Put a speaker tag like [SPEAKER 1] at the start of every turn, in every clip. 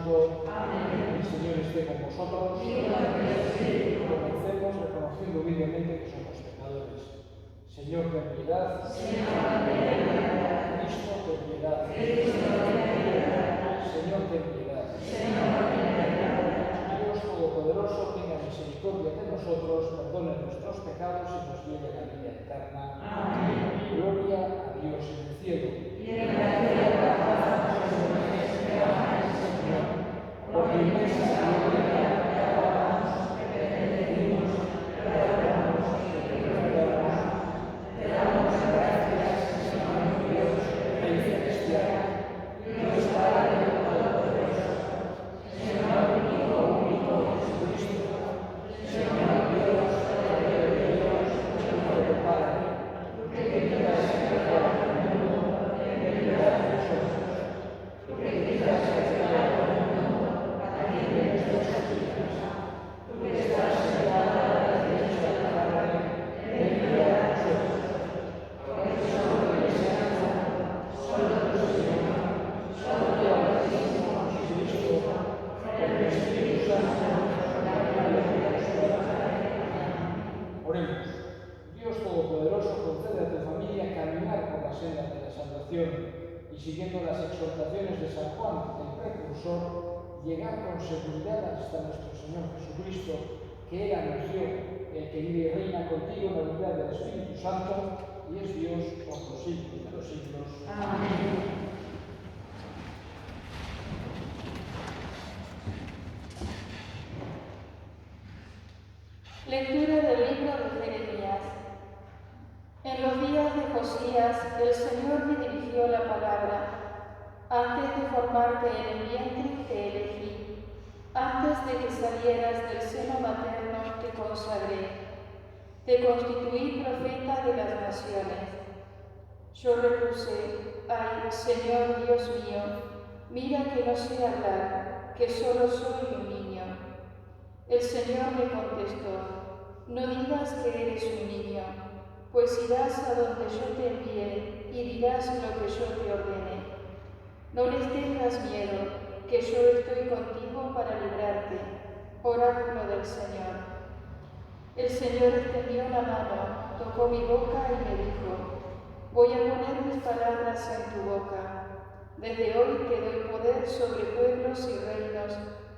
[SPEAKER 1] Santo. Amén. El Señor esté con vosotros. Comencemos reconociendo humildemente que somos pecadores. Señor, ten piedad. Cristo, ten piedad. Señor, ten piedad. Dios Todopoderoso, tenga misericordia de nosotros, perdone nuestros pecados y nos lleve a la vida eterna. Amén. Gloria a Dios en el cielo. Porque inmensa gloria te alabamos, te pedimos, te adoramos, te damos gracias, Señor Dios, Rey celestial, Dios Padre Todopoderoso, Señor único Jesucristo, Señor Dios, Padre de Dios, Hijo del Padre, que quitas el pecado del mundo, ten piedad de nosotros, que quitas el pecado del mundo, atiende nuestras súplicas, tú que estás sentada a la derecha del Padre, ten piedad de nosotros, porque solo tu Santo, solo tu Señor, solo tu Altísimo Jesucristo, el Espíritu Santo, la gloria de Dios. Oremos. Dios Todopoderoso, concede a tu familia caminar por la senda de la salvación y siguiendo las exhortaciones de San Juan, el precursor, llegar con seguridad hasta nuestro Señor Jesucristo, que Él anunció, el que vive y reina contigo en la unidad del Espíritu Santo, y es Dios por los siglos de los siglos. Amén.
[SPEAKER 2] Lectura del libro de Jeremías. En los días de Josías, el Señor me dirigió la palabra. Antes de formarte en el vientre te elegí. Antes de que salieras del seno materno te consagré. Te constituí profeta de las naciones. Yo repuse: ay, Señor Dios mío, mira que no sé hablar, que solo soy un niño. El Señor me contestó: no digas que eres un niño, pues irás a donde yo te envíe y dirás lo que yo te ordene. No les tengas miedo, que yo estoy contigo para librarte. Oráculo del Señor. El Señor extendió la mano, tocó mi boca y me dijo: voy a poner mis palabras en tu boca. Desde hoy te doy poder sobre pueblos y reinos,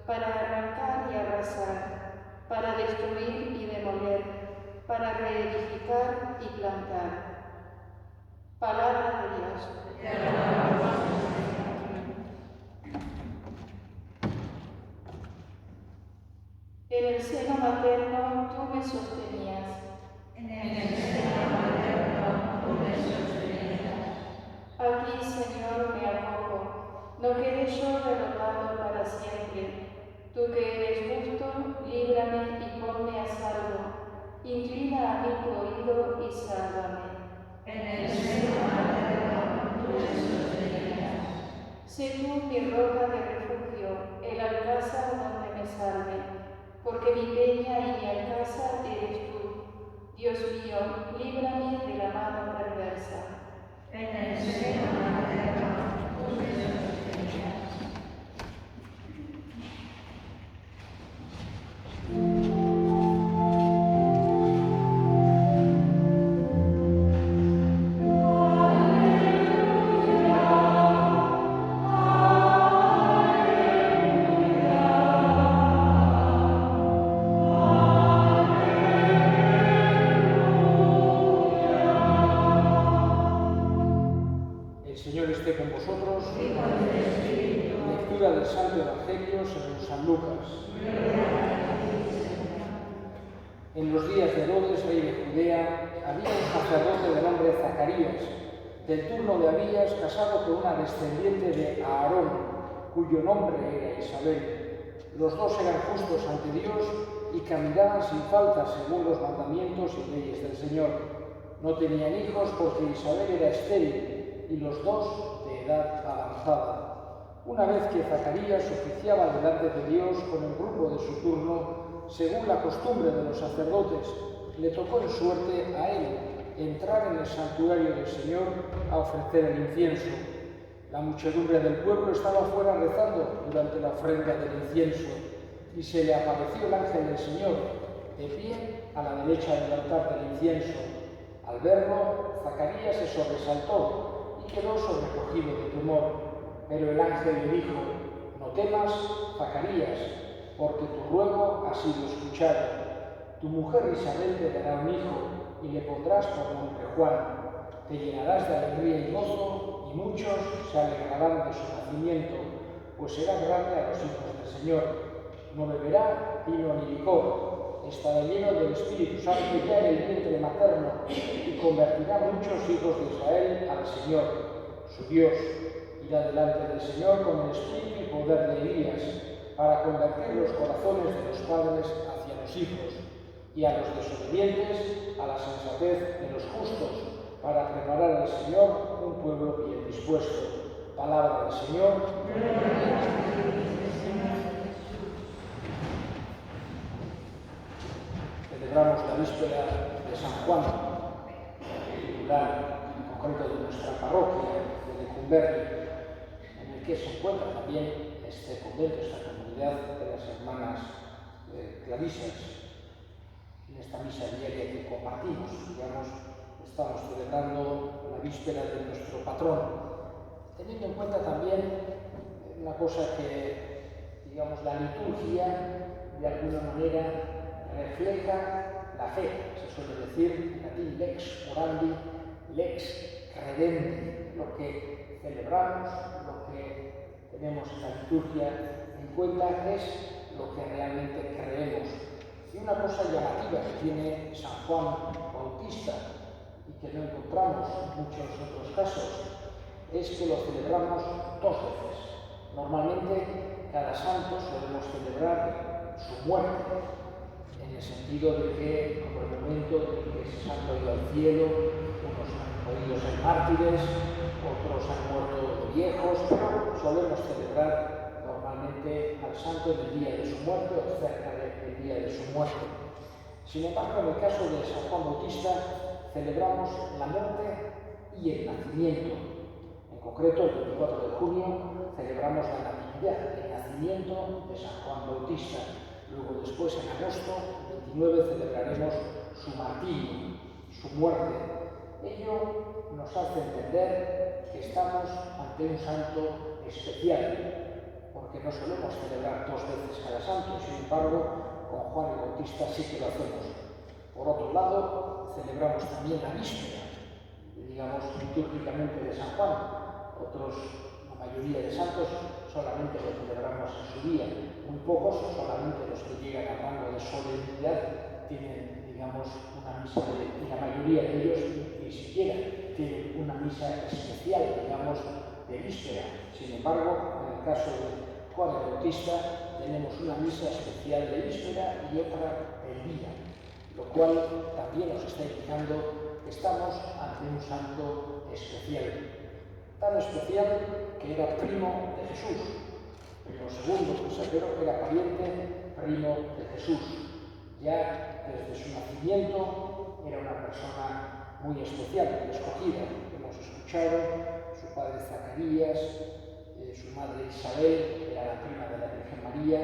[SPEAKER 2] para arrancar y arrasar, para destruir y demoler, para reedificar y plantar. Palabra de Dios. Te alabamos, Señor. En el seno materno tú me sostenías. En el seno materno tú me sostenías. Aquí, Señor, me acojo. No quede yo derrotado para siempre. Tú que eres justo, líbrame y ponme a salvo. Inclina a mí tu oído y sálvame. En el seno materno tú me sostenías. Sé tú mi roca de refugio, el alcázar donde me salve. Porque mi peña y mi alcázar eres tú. Dios mío, líbrame de la mano perversa. En el seno materno tú me sostenías.
[SPEAKER 1] Lectura del Santo Evangelio según San Lucas. En los días de Herodes, rey de Judea, había un sacerdote de nombre Zacarías, del turno de Abías, casado con una descendiente de Aarón, cuyo nombre era Isabel. Los dos eran justos ante Dios y caminaban sin falta según los mandamientos y leyes del Señor. No tenían hijos porque Isabel era estéril y los dos de edad avanzada. Una vez que Zacarías oficiaba delante de Dios con el grupo de su turno, según la costumbre de los sacerdotes, le tocó en suerte a él entrar en el santuario del Señor a ofrecer el incienso. La muchedumbre del pueblo estaba fuera rezando durante la ofrenda del incienso, y se le apareció el ángel del Señor, de pie a la derecha del altar del incienso. Al verlo, Zacarías se sobresaltó y quedó sobrecogido de temor. Pero el ángel le dijo: no temas, Zacarías, porque tu ruego ha sido escuchado. Tu mujer Isabel te dará un hijo y le pondrás por nombre Juan. Te llenarás de alegría y gozo, y muchos se alegrarán de su nacimiento, pues será grande a los hijos del Señor. No beberá vino ni licor, estará lleno del Espíritu Santo ya en el vientre materno, y convertirá muchos hijos de Israel al Señor, su Dios. Irá delante del Señor con el espíritu y poder de Elías, para convertir los corazones de los padres hacia los hijos, y a los desobedientes a la sensatez de los justos, para preparar al Señor un pueblo bien dispuesto. Palabra del Señor. Celebramos la víspera de San Juan, titular en concreto de nuestra parroquia de Lecumberri, en el que se encuentra también este convento, esta comunidad de las hermanas clarisas. En esta misa diaria que compartimos, estamos celebrando la víspera de nuestro patrón, teniendo en cuenta también una cosa que, la liturgia de alguna manera refleja la fe. Se suele decir en latín lex orandi, lex credendi. Lo que celebramos, lo que tenemos en la liturgia en cuenta es lo que realmente creemos. Y una cosa llamativa que tiene San Juan Bautista y que no encontramos en muchos otros casos es que lo celebramos dos veces. Normalmente cada santo solemos celebrar su muerte, en el sentido de que como el momento en que ese santo ha ido al cielo, unos han podido ser mártires, otros han muerto de viejos, pero solemos celebrar normalmente al santo en el día de su muerte o cerca del día de su muerte. Sin embargo, en el caso de San Juan Bautista, celebramos la muerte y el nacimiento. En concreto, el 24 de junio celebramos la Natividad, el nacimiento de San Juan Bautista. Luego, después, en agosto, el 29, celebraremos su martirio, su muerte. Ello nos hace entender que estamos ante un santo especial, porque no solemos celebrar dos veces cada santo. Sin embargo, con Juan el Bautista sí que lo hacemos. Por otro lado, celebramos también la víspera, litúrgicamente de San Juan. La mayoría de santos solamente lo celebramos en su día. Muy pocos, solamente los que llegan al rango de solemnidad, tienen, una misa, y la mayoría de ellos ni siquiera tienen una misa especial, de víspera. Sin embargo, en el caso de Juan el Bautista, tenemos una misa especial de víspera y otra del día, lo cual también nos está indicando que estamos ante un santo especial. Tan especial que era primo de Jesús. Primo segundo, consejero, era pariente primo de Jesús. Ya desde su nacimiento era una persona muy especial, muy escogida. Hemos escuchado su padre Zacarías, su madre Isabel, era la prima de la Virgen María,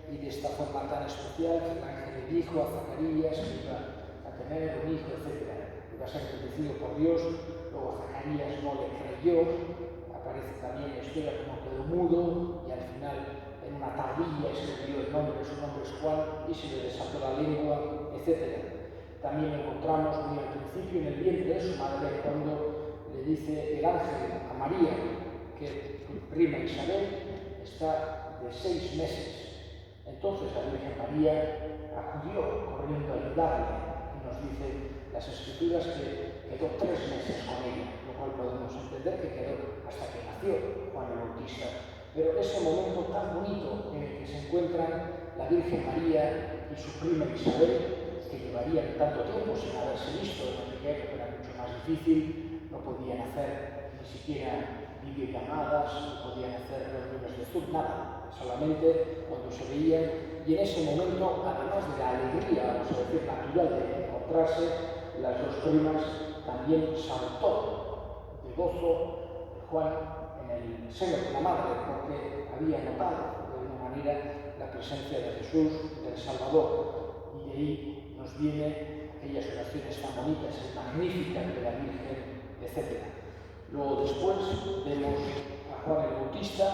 [SPEAKER 1] y de esta forma tan especial que el ángel le dijo a Zacarías que iba a tener un hijo, etc. Iba a ser bendecido por Dios. Luego Zacarías no le creyó, aparece también en la historia como quedó mudo, y al final en una tablilla escribió el nombre, su nombre es Juan, y se le desató la lengua, etc. También encontramos muy al principio en el vientre de su madre cuando le dice el ángel a María que su prima Isabel está de 6 meses. Entonces la Virgen María acudió corriendo a ayudarle, y nos dice las Escrituras que quedó 3 meses con ella, lo cual podemos entender que quedó hasta que nació Juan el Bautista. Pero ese momento tan bonito en el que se encuentran la Virgen María y su prima Isabel, que llevarían tanto tiempo sin haberse visto, en aquella época era mucho más difícil, no podían hacer ni siquiera videollamadas, no podían hacer reuniones de Zoom, nada, solamente cuando se veían, y en ese momento, además de la alegría, vamos a decir, natural de encontrarse, las dos primas también saltó de gozo Juan en en el seno de la madre, porque había notado de una manera la presencia de Jesús, del Salvador, y de ahí nos vienen aquellas oraciones tan bonitas y magníficas de la Virgen, etc. Luego después vemos a Juan el Bautista,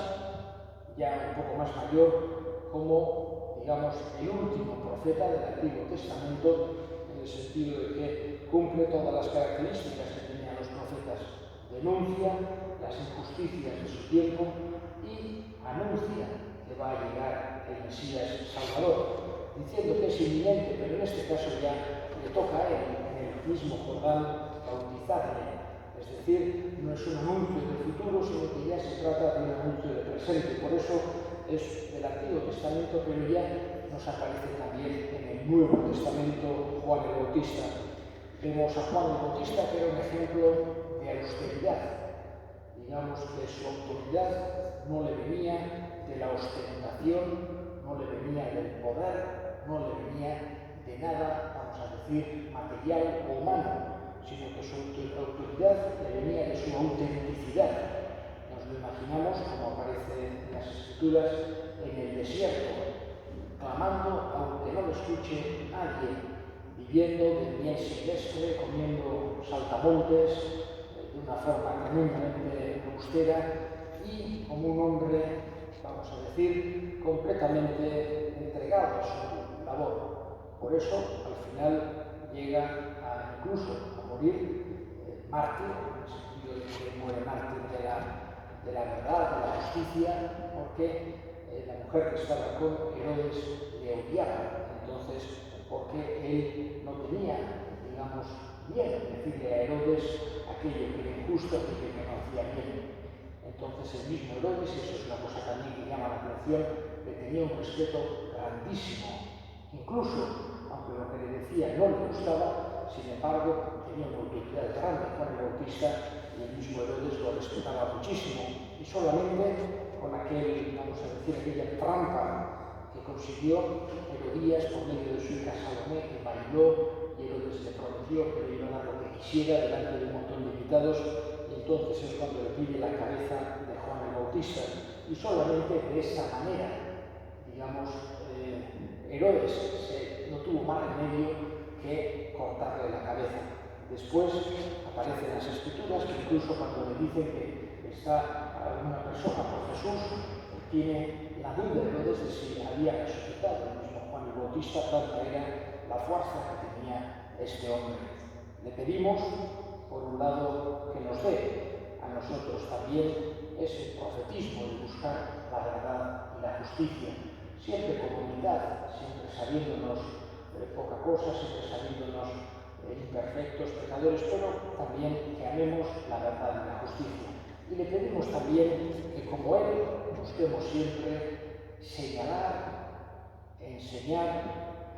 [SPEAKER 1] ya un poco más mayor, como, digamos, el último profeta del Antiguo Testamento, en el sentido de que cumple todas las características que tenían los profetas. Denuncia las injusticias de su tiempo y anuncia que va a llegar el Mesías Salvador, diciendo que es inminente, pero en este caso ya le toca a él, en el mismo Jordán, bautizarle. Es decir, no es un anuncio del futuro, sino que ya se trata de un anuncio del presente. Por eso es del Antiguo Testamento, pero ya nos aparece también en el Nuevo Testamento Juan el Bautista. Vemos a Juan el Bautista, que era un ejemplo de austeridad. Digamos que su autoridad no le venía de la ostentación, no le venía del poder, no le venía de nada, vamos a decir, material o humano, sino que su autoridad le venía de su autenticidad. Nos lo imaginamos, como aparece en las Escrituras, en el desierto, clamando aunque no lo escuche nadie, viviendo de miel silvestre, comiendo saltamontes, de una forma tremendamente austera y como un hombre, vamos a decir, completamente entregado a su labor. Por eso, al final, llega incluso a morir mártir, en el sentido de que muere mártir de la verdad, de la justicia, porque la mujer que estaba con Herodes le odiaba. Entonces, porque él no tenía, digamos, miedo de decirle a Herodes aquello que era injusto, aquello que no hacía bien. Entonces el mismo Herodes, y eso es una cosa también que llama la atención, le tenía un respeto grandísimo. Incluso, aunque lo que le decía no le gustaba, sin embargo, tenía una autoridad grande Juan el Bautista y el mismo Herodes lo respetaba muchísimo. Y solamente con vamos a decir, aquella trampa que consiguió Herodías por medio de su hija Salomé, que bailó, y Herodes le prometió que le iba a dar lo que quisiera delante de un montón de invitados, y entonces es cuando le pide la cabeza de Juan el Bautista. Y solamente de esa manera, digamos, Herodes no tuvo más remedio que cortarle la cabeza. Después aparecen las Escrituras que incluso cuando le dicen que está una persona por Jesús, tiene la duda Herodes de si había resucitado. El mismo Juan el Bautista, tanta era la fuerza que tenía este hombre. Le pedimos, por un lado, que nos dé a nosotros también ese profetismo de buscar la verdad y la justicia, siempre con humildad, siempre sabiéndonos poca cosa, siempre sabiéndonos imperfectos, pecadores, pero también que amemos la verdad y la justicia. Y le pedimos también que, como Él, busquemos siempre señalar, enseñar,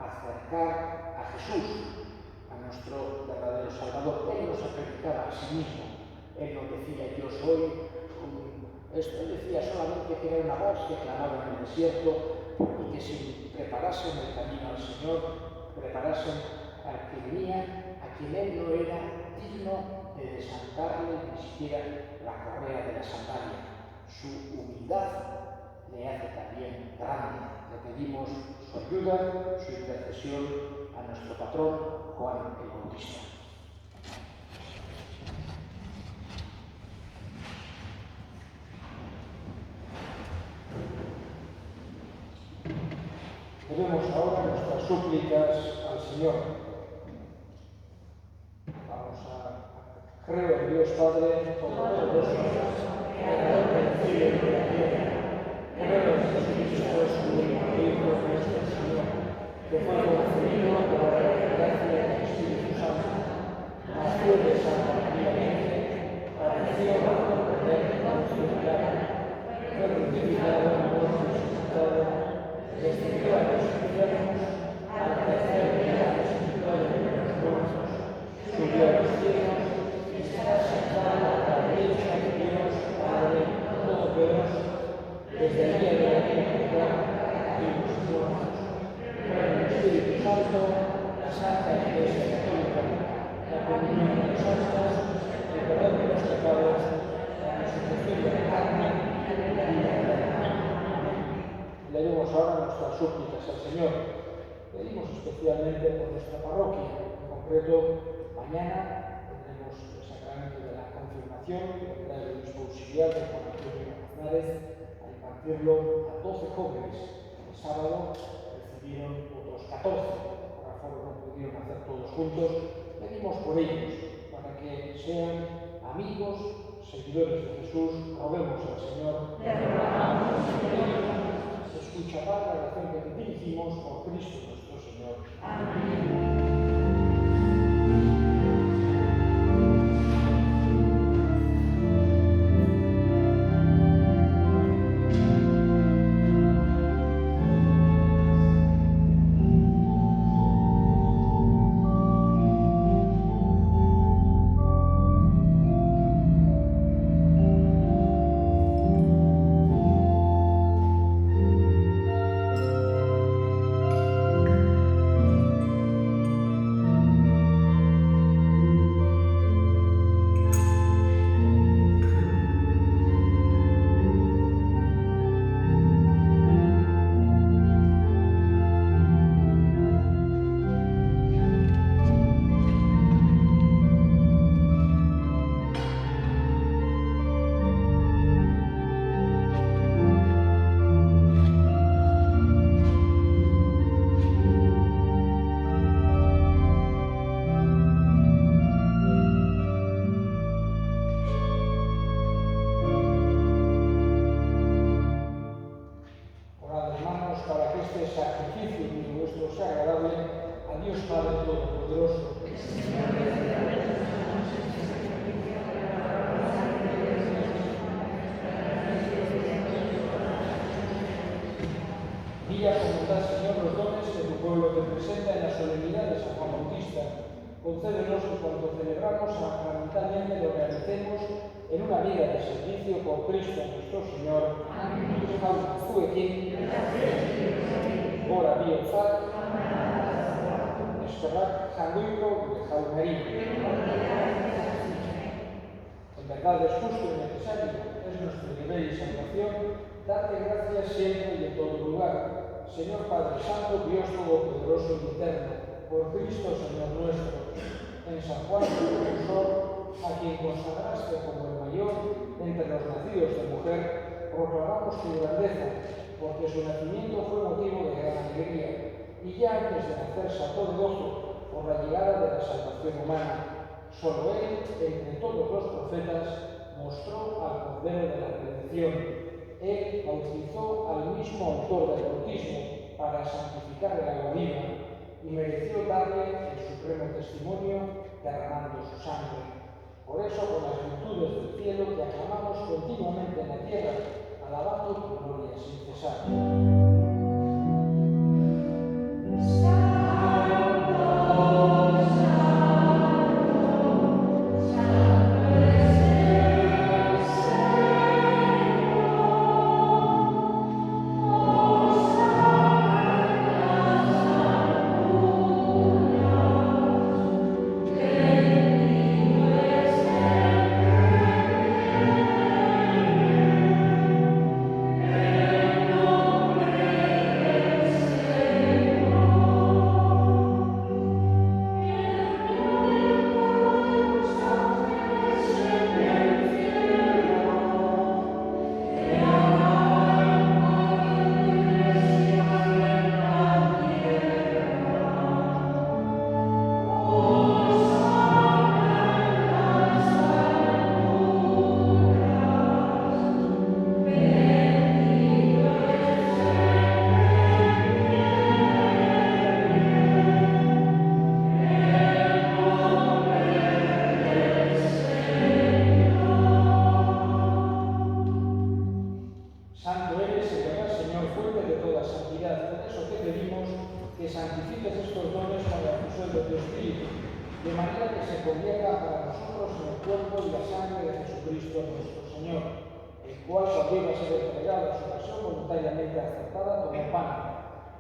[SPEAKER 1] acercar a Jesús, a nuestro verdadero Salvador. Él nos predicaba a sí mismo. Él no decía yo soy él decía solamente que era una voz que clamaba en el desierto y que si preparasen el camino al Señor, preparasen al que venía, a quien Él no era digno de desatarle ni siquiera la correa de la sandalia. Su humildad le hace también grande. Le pedimos su ayuda, su intercesión a nuestro patrón Juan el Bautista. Tenemos ahora nuestras súplicas al Señor. Vamos a creo en Dios Padre Todopoderoso, creador del cielo y de la tierra. Creo en Jesucristo, su único Hijo, nuestro Señor, que fue concebido por la gracia del Espíritu Santo. Nació de Santa María Virgen, padeció bajo el poder de Poncio Pilato, fue crucificado, muerto y resucitado, descendió a los infiernos, al tercer día resucitó de los muertos, subió a los cielos y está sentado a la derecha de Dios, Padre Todopoderoso, desde el día de la eternidad y los muertos. Con el Espíritu Santo, la Santa Iglesia Católica, la comunión de los santos, el perdón de los pecados, la resurrección Elevemos ahora nuestras súplicas al Señor. Pedimos especialmente por nuestra parroquia. En concreto, mañana tendremos el sacramento de la confirmación, que vendrá el obispo auxiliar de Juan Antonio Aznárez a impartirlo a 12 jóvenes. El sábado recibieron otros 14. Por aforo no pudieron hacer todos juntos. Pedimos por ellos, para que sean amigos, seguidores de Jesús. Roguemos al Señor. Escucha, Padre, la oración que te dirigimos por Cristo nuestro Señor. Amén. Concédenos que cuando celebramos sacramentalmente lo realicemos en una vida de servicio por Cristo nuestro Señor. Amén. Ora Dio Fat, esperad sanguíneo de Jaumerín. En verdad es justo y necesario, es nuestro deber y salvación, darte gracias siempre y en todo lugar. Señor Padre Santo, Dios Todopoderoso y Eterno, por Cristo Señor nuestro, en San Juan el Precursor, a quien consagraste como el mayor entre los nacidos de mujer, proclamamos tu grandeza, porque su nacimiento fue motivo de gran alegría, y ya antes de nacer saltó de gozo por la llegada de la salvación humana. Solo él, entre todos los profetas, mostró al Cordero de la Redención. Él bautizó al mismo autor del bautismo para santificar el agua viva, y mereció darle el supremo testimonio derramando su sangre. Por eso, con las virtudes del cielo, te aclamamos continuamente en la tierra, alabando tu gloria sin cesar.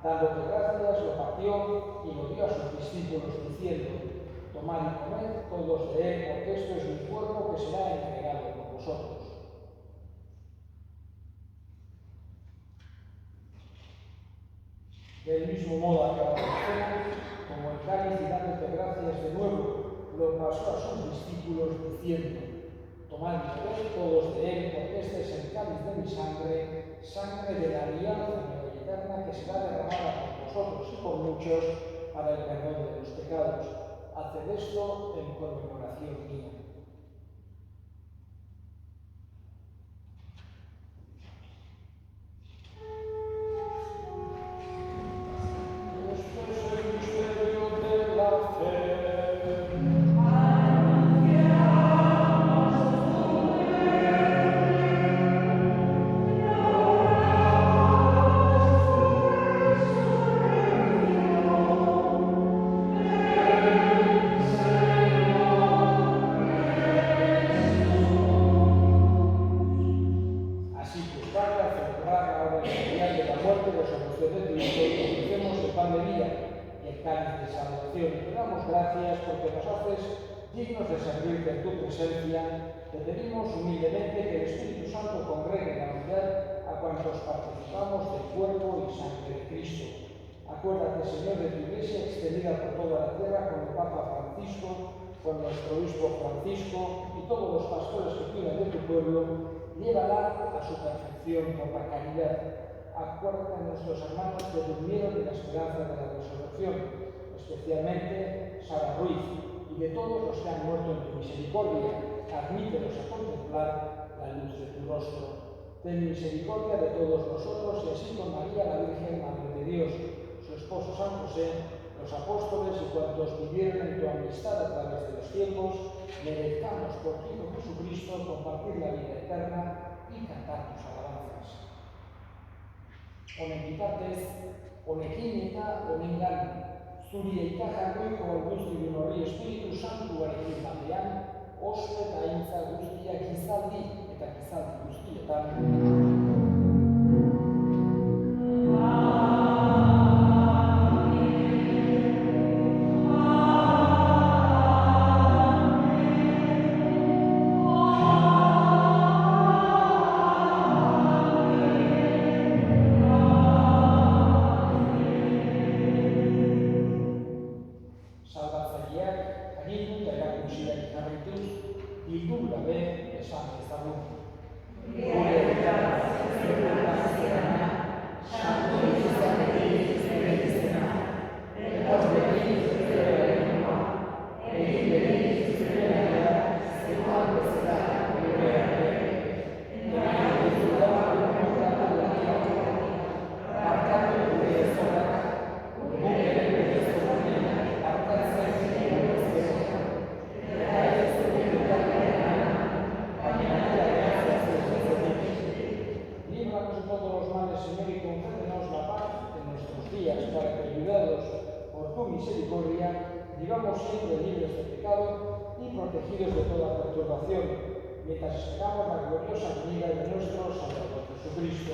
[SPEAKER 1] Dándote gracias, lo partió y lo dio a sus discípulos, diciendo: tomad y comed todos de él, porque esto es mi cuerpo que será entregado por vosotros. Del mismo modo, acabamos la cena, como el cáliz y dándote gracias de nuevo, lo pasó a sus discípulos diciendo: tomad y bebed todos de él, porque este es el cáliz de mi sangre, sangre de la alianza nueva y eterna, que será derramada por vosotros y por muchos para el perdón de los pecados. Haced esto en conmemoración mía. Dignos de servirte en tu presencia, te pedimos humildemente que el Espíritu Santo congregue en la unidad a cuantos participamos del cuerpo y sangre de Cristo. Acuérdate, Señor, de tu Iglesia extendida por toda la tierra, con el Papa Francisco, con nuestro Obispo Francisco y todos los pastores que cuidan de tu pueblo. Llévala a su perfección por la caridad. Acuérdate de nuestros hermanos que durmieron en la esperanza de la resurrección, especialmente Sara Ruiz, y de todos los que han muerto en tu misericordia, admítelos a contemplar la luz de tu rostro. Ten misericordia de todos nosotros y así con María, la Virgen Madre de Dios, su esposo San José, los apóstoles y cuantos vivieron en tu amistad a través de los tiempos, merezcamos por ti, por Jesucristo, compartir la vida eterna y cantar tus alabanzas. Onekitates, onekinita, onengan. Zuri jarriko guzti hori Espiritu Santuarekin batean, ospe eta aintza guztiak gizaldi eta gizaldi guztietan. Vivamos siempre libres de pecado y protegidos de toda perturbación, mientras esperamos la gloriosa venida de nuestro Salvador Jesucristo.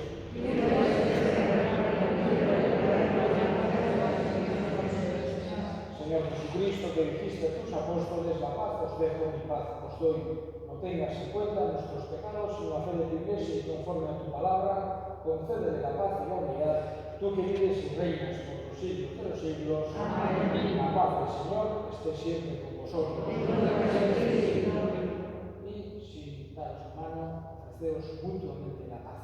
[SPEAKER 1] Señor Jesucristo, que dijiste a tus apóstoles: la paz os dejo, mi paz os doy. No tengas en cuenta nuestros pecados, sino a fe de tu Iglesia y conforme a tu palabra, concédele la paz y la unidad, tú que vives y reinas por los siglos de los siglos. Amén. La paz del Señor esté siempre con vosotros. Y sin daros mano, ofreceos mutuamente la paz.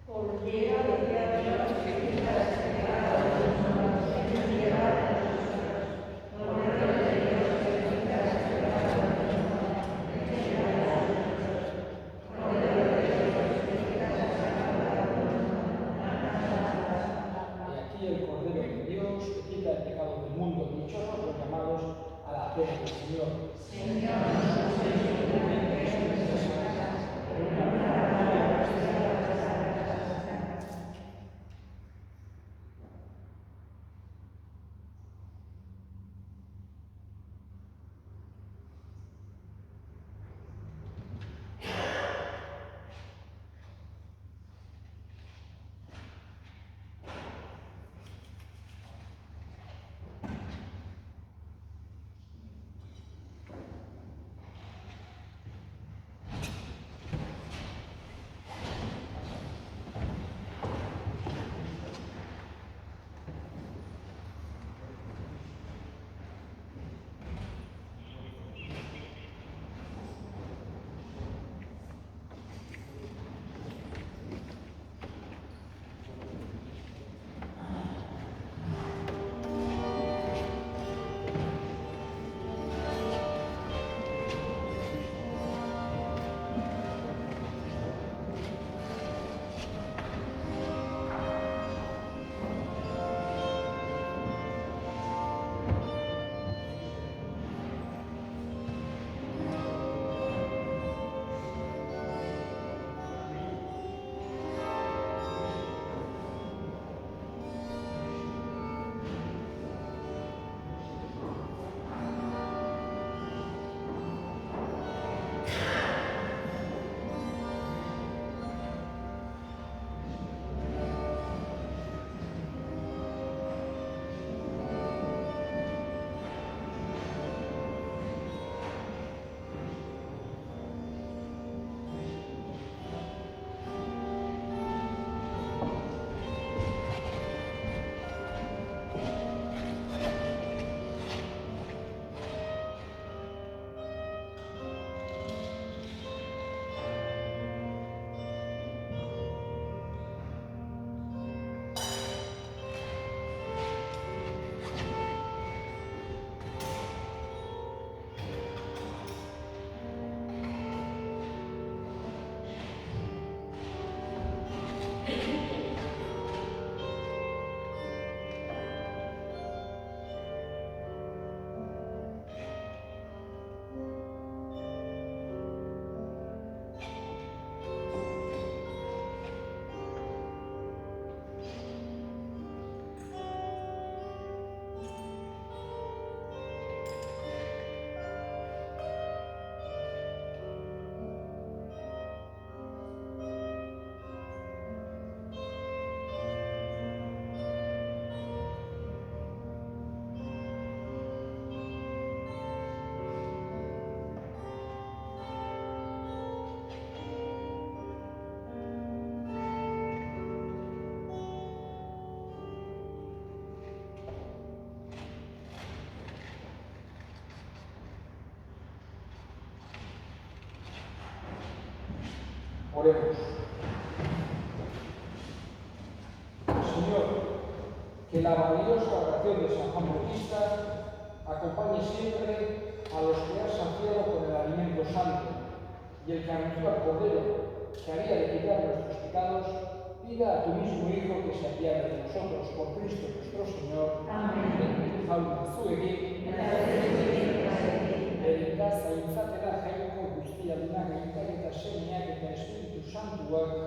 [SPEAKER 3] Cordero de Dios, que quitas el pecado de los hombres, ten piedad de nosotros. Cordero de Dios, que quitas el pecado de los hombres, ten piedad de nosotros. Cordero de Dios, que quitas el pecado de los hombres.
[SPEAKER 1] Y aquí el Cordero de Dios, que quita el pecado del mundo, dichosos los llamados a la cena del Señor.
[SPEAKER 3] Señor, nosotros humildemente en nuestras casas, pero una hora de nuestra casa.
[SPEAKER 1] Oremos. Señor, que la valiosa oración de San Juan Bautista acompañe siempre a los que has saciado con el alimento santo, y el que anunció al Cordero que había de quitar nuestros pecados, diga a tu mismo Hijo que se apiade de nosotros por Cristo nuestro Señor. Amén. Jauna zuekin, berekaz zaintzatela jainko guztia duna gaitak eta semiak eta Espiritu Santuak